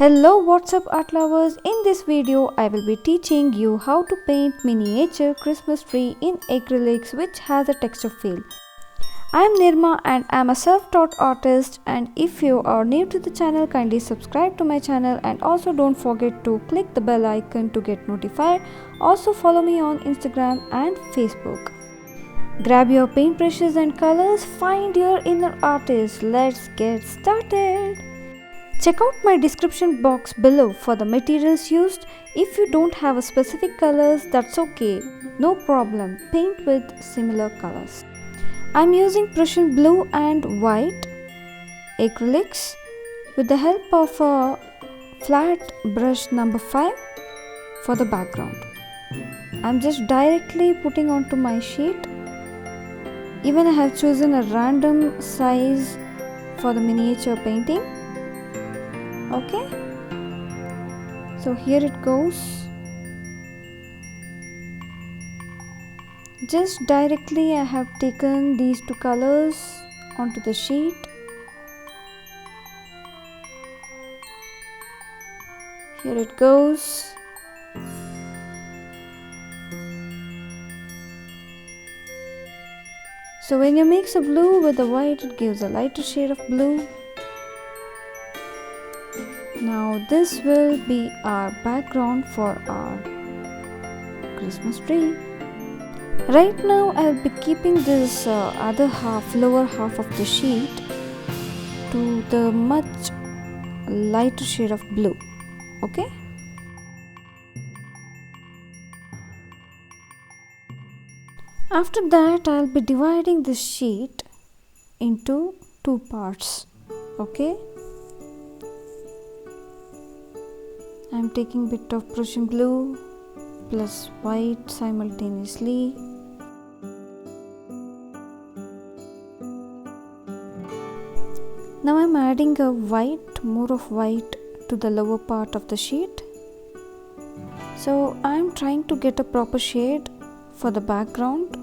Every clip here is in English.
Hello, what's up art lovers? In this video I will be teaching you how to paint miniature Christmas tree in acrylics which has a texture feel. I am Nirma and I am a self-taught artist, and if you are new to the channel, kindly subscribe to my channel and also don't forget to click the bell icon to get notified. Also follow me on Instagram and Facebook. Grab your paintbrushes and colors, find your inner artist. Let's get started. Check out my description box below for the materials used. If you don't have a specific colors, that's okay. No problem. Paint with similar colors. I'm using Prussian blue and white acrylics with the help of a flat brush number 5 for the background. I'm just directly putting onto my sheet. Even I have chosen a random size for the miniature painting. Okay, so here it goes. Just directly I have taken these two colors onto the sheet. Here it goes. So when you mix a blue with the white, it gives a lighter shade of blue. Now this will be our background for our Christmas tree. Right now I'll be keeping this other half, lower half of the sheet to the much lighter shade of blue. Okay. After that I'll be dividing this sheet into two parts. Okay. I'm taking a bit of Prussian blue plus white simultaneously. Now I'm adding more of white to the lower part of the sheet. So I'm trying to get a proper shade for the background.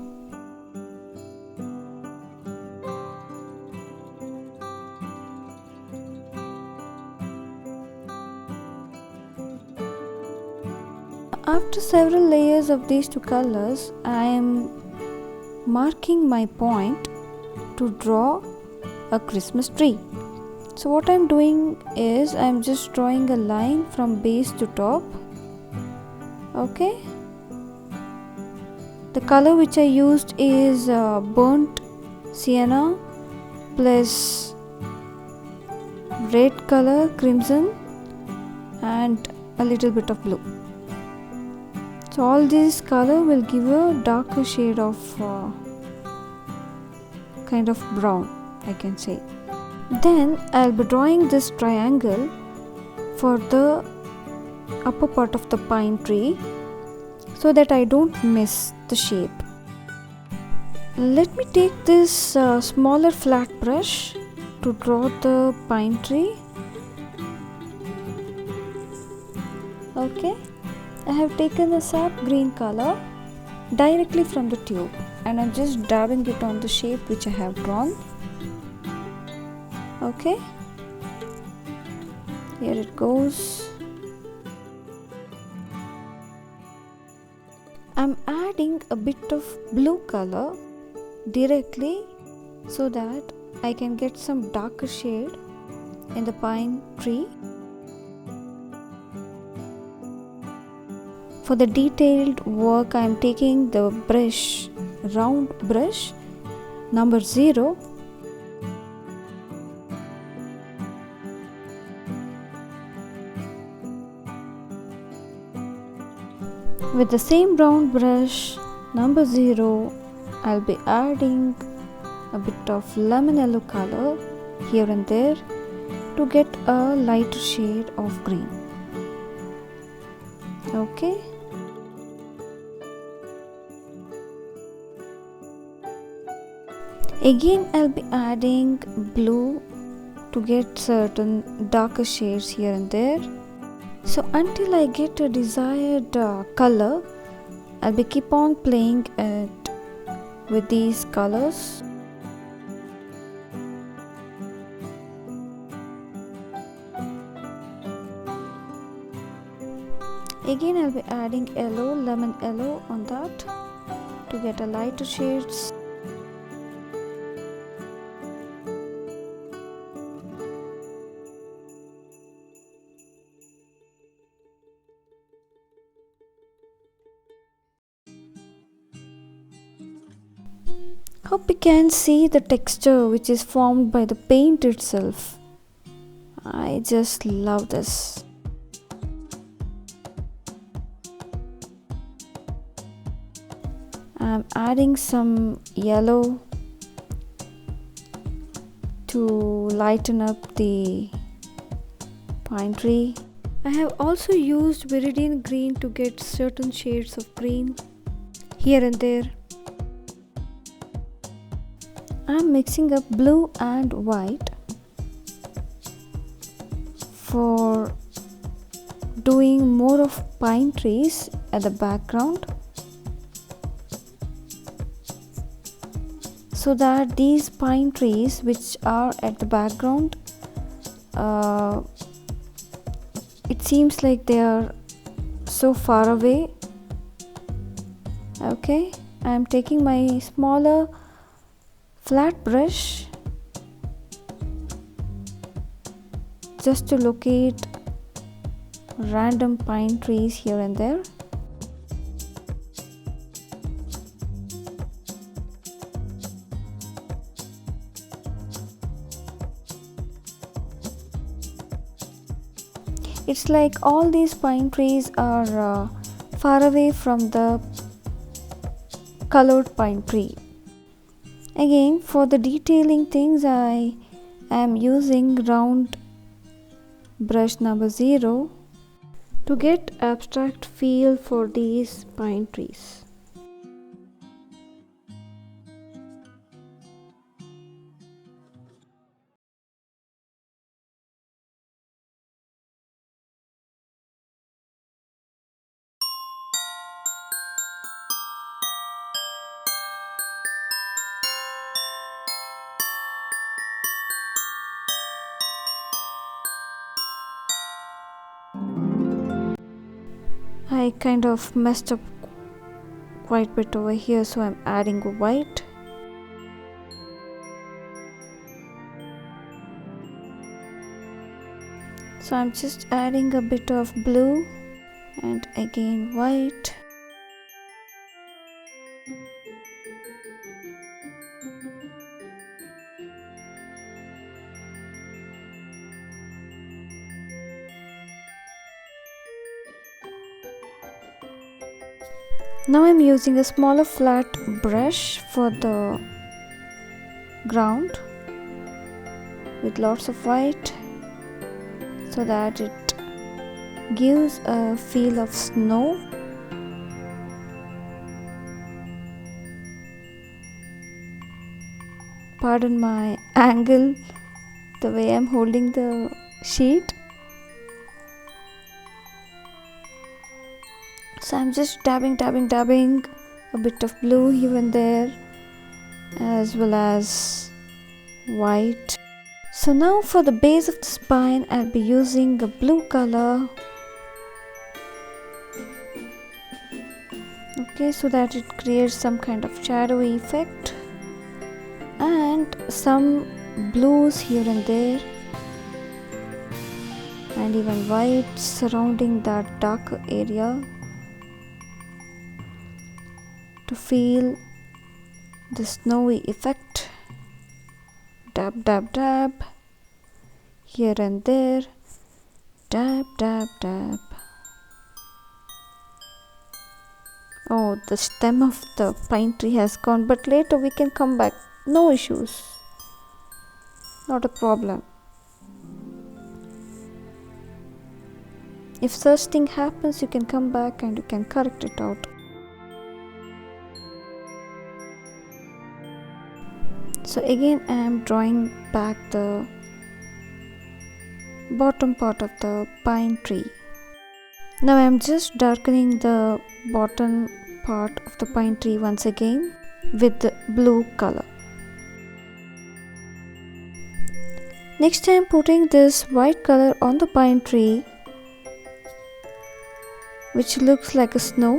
After several layers of these two colors, I am marking my point to draw a Christmas tree. So what I'm doing is I'm just drawing a line from base to top. Okay. The color which I used is burnt sienna plus red color, crimson, and a little bit of blue. So all this color will give a darker shade of kind of brown, I can say. Then I'll be drawing this triangle for the upper part of the pine tree so that I don't miss the shape. Let me take this smaller flat brush to draw the pine tree. Okay. I have taken a sap green color directly from the tube and I'm just dabbing it on the shape which I have drawn. Okay, here it goes. I'm adding a bit of blue color directly so that I can get some darker shade in the pine tree. For the detailed work, I am taking the brush, round brush number 0. With the same round brush number 0, I'll be adding a bit of lemon yellow color here and there to get a lighter shade of green. Okay. Again I'll be adding blue to get certain darker shades here and there. So until I get a desired color, I'll be keep on playing it with these colors. Again I'll be adding yellow, lemon yellow on that to get a lighter shades. Hope you can see the texture which is formed by the paint itself. I just love this. I'm adding some yellow to lighten up the pine tree. I have also used viridian green to get certain shades of green here and there. I'm mixing up blue and white for doing more of pine trees at the background, so that these pine trees which are at the background, it seems like they are so far away. Okay, I'm taking my smaller flat brush just to locate random pine trees here and there. It's like all these pine trees are far away from the colored pine tree. Again, for the detailing things, I am using round brush number 0 to get abstract feel for these pine trees. I kind of messed up quite a bit over here, so I'm adding white. So I'm just adding a bit of blue and again white. Now I'm using a smaller flat brush for the ground with lots of white, so that it gives a feel of snow. Pardon my angle, the way I'm holding the sheet. So I'm just dabbing a bit of blue here and there, as well as white. So now for the base of the spine, I'll be using a blue color. Okay, so that it creates some kind of shadowy effect, and some blues here and there, and even white surrounding that darker area to feel the snowy effect. Dab dab dab here and there, dab dab dab. Oh, the stem of the pine tree has gone, but later we can come back, no issues, not a problem. If such thing happens, you can come back and you can correct it out. So again I am drawing back the bottom part of the pine tree. Now I am just darkening the bottom part of the pine tree once again with the blue color. Next I am putting this white color on the pine tree which looks like a snow.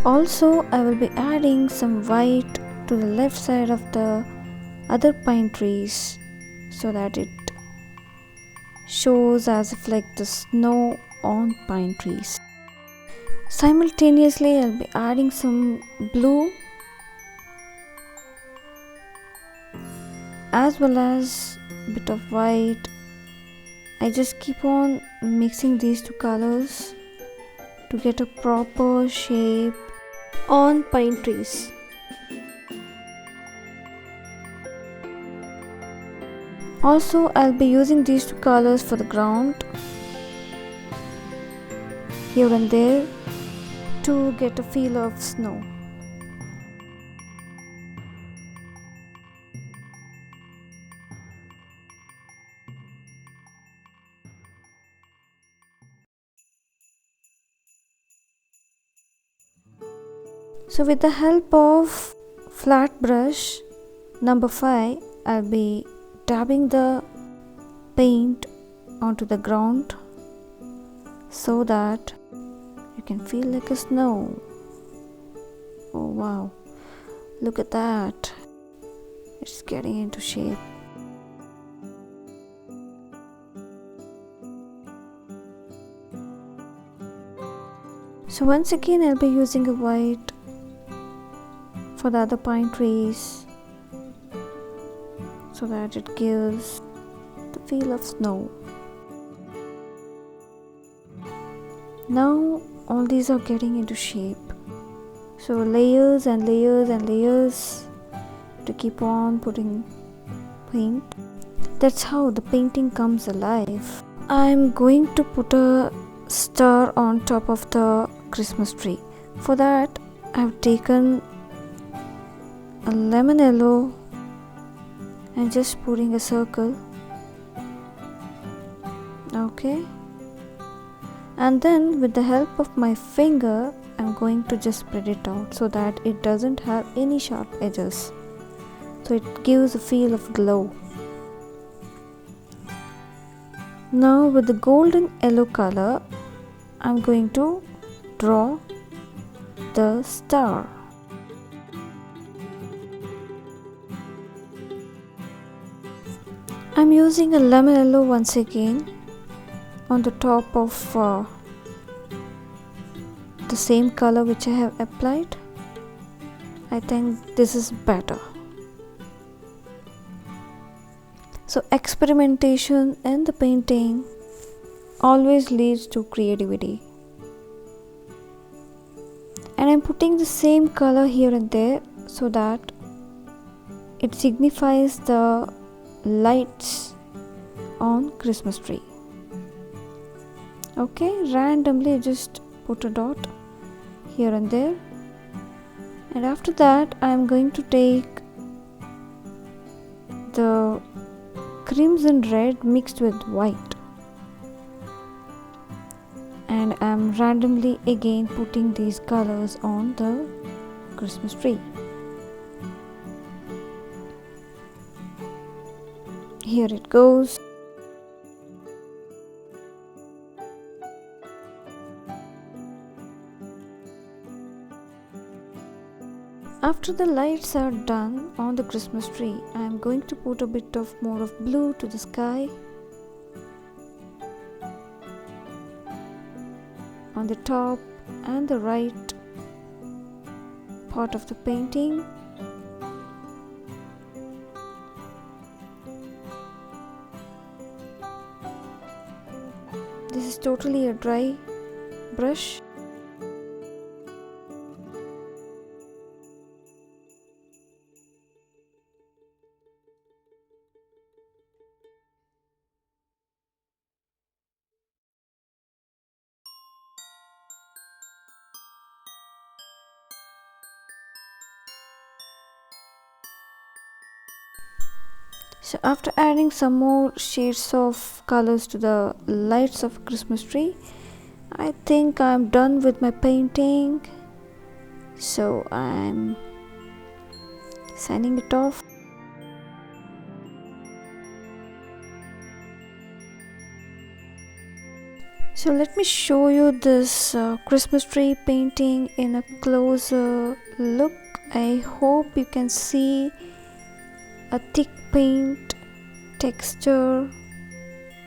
Also, I will be adding some white to the left side of the other pine trees so that it shows as if like the snow on pine trees. Simultaneously, I'll be adding some blue as well as a bit of white. I just keep on mixing these two colors to get a proper shape on pine trees. Also, I'll be using these two colors for the ground here and there to get a feel of snow. So with the help of flat brush number 5, I'll be dabbing the paint onto the ground so that you can feel like a snow. Oh wow, look at that, it's getting into shape. So once again I'll be using a white for the other pine trees so that it gives the feel of snow. Now all these are getting into shape, so layers and layers and layers to keep on putting paint. That's how the painting comes alive. I'm going to put a star on top of the Christmas tree. For that I've taken a lemon yellow and just putting a circle. Okay, and then with the help of my finger I'm going to just spread it out so that it doesn't have any sharp edges, so it gives a feel of glow. Now with the golden yellow color I'm going to draw the star. I'm using a lemon yellow once again on the top of the same color which I have applied. I think this is better. So experimentation in the painting always leads to creativity. And I'm putting the same color here and there so that it signifies the lights on Christmas tree. Okay, randomly just put a dot here and there, and after that I am going to take the crimson red mixed with white and I am randomly again putting these colors on the Christmas tree. Here it goes. After the lights are done on the Christmas tree, I am going to put a bit of more of blue to the sky on the top and the right part of the painting. This is totally a dry brush. So after adding some more shades of colors to the lights of Christmas tree, I think I'm done with my painting. So I'm signing it off. So let me show you this Christmas tree painting in a closer look. I hope you can see a thick paint texture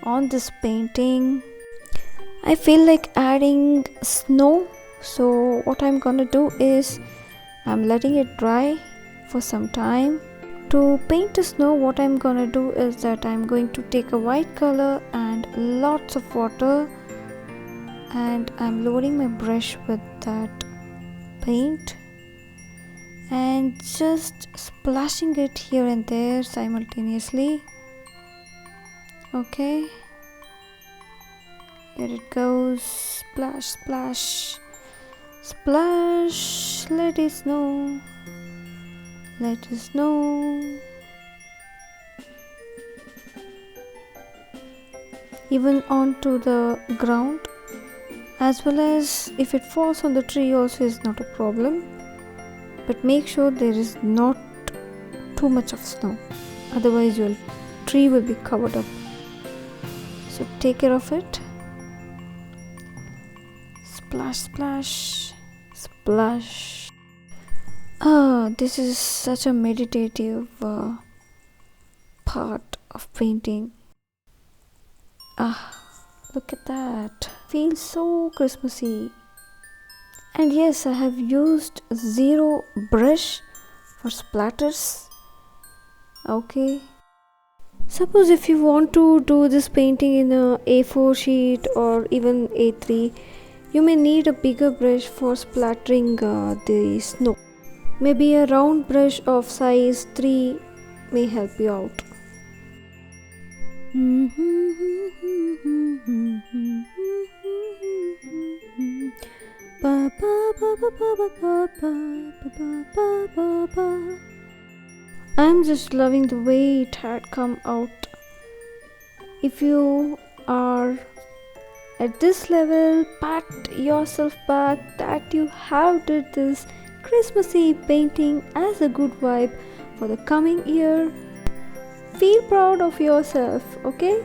on this painting. I feel like adding snow, so what I'm gonna do is I'm letting it dry for some time. To paint the snow, what I'm gonna do is that I'm going to take a white color and lots of water, and I'm loading my brush with that paint and just splashing it here and there simultaneously. Okay, here it goes. Splash, splash, splash. Let it snow, let it snow. Even onto the ground, as well as if it falls on the tree also is not a problem, but make sure there is not too much of snow, otherwise your tree will be covered up. So take care of it. Splash, splash, splash. This is such a meditative part of painting. Look at that. Feels so Christmassy. And yes, I have used zero brush for splatters. Okay. Suppose if you want to do this painting in a A4 sheet or even A3, you may need a bigger brush for splattering the snow. Maybe a round brush of size 3 may help you out. I'm just loving the way it had come out. If you are at this level, pat yourself back that you have did this Christmassy painting as a good vibe for the coming year. Feel proud of yourself, okay?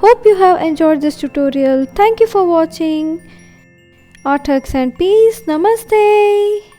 Hope you have enjoyed this tutorial. Thank you for watching. Art hugs and peace. Namaste.